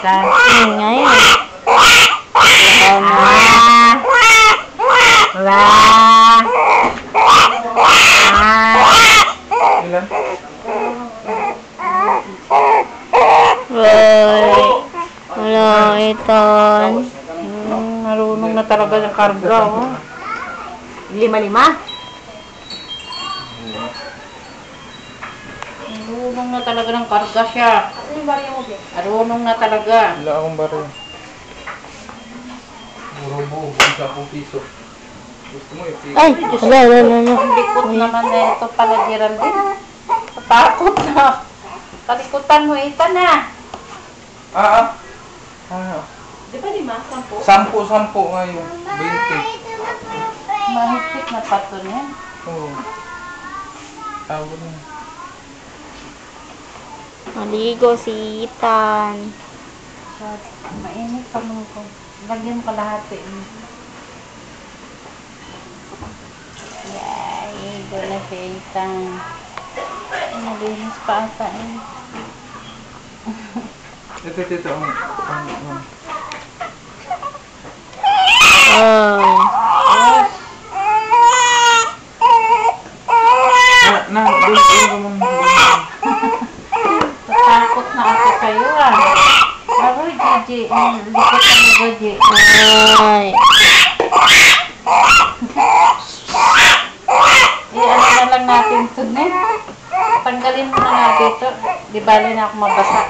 isa. Ngayon. Ilan? Wala, iton. Marunong na talaga ng karga, oh. 5-5. Marunong na talaga ng karga siya. Marunong na talaga. Wala akong baril. Muro 10 piso. Gusto mo yung Ay, wala. Ang likot naman na ito pala, Geraldine. Patakot na. Kalikutan mo, ita na. Di ba 5? 10? 10 ngayon. 20. Mahigpit na pato niya. Oo. Tawag na. Maligo si Ethan. Mainit pa mo ko. Lagyan mo kalahati. Yay, go na si Ethan. Malinis pa ata eh. Ito. Doon ka muna. Takot na ako sa'yo ah. Aroy, Gigi. Likot na mo, Gigi. Ay. Ano na lang natin ito, ne? Tanggalin mo na nga dito. Di bali na ako mabasa.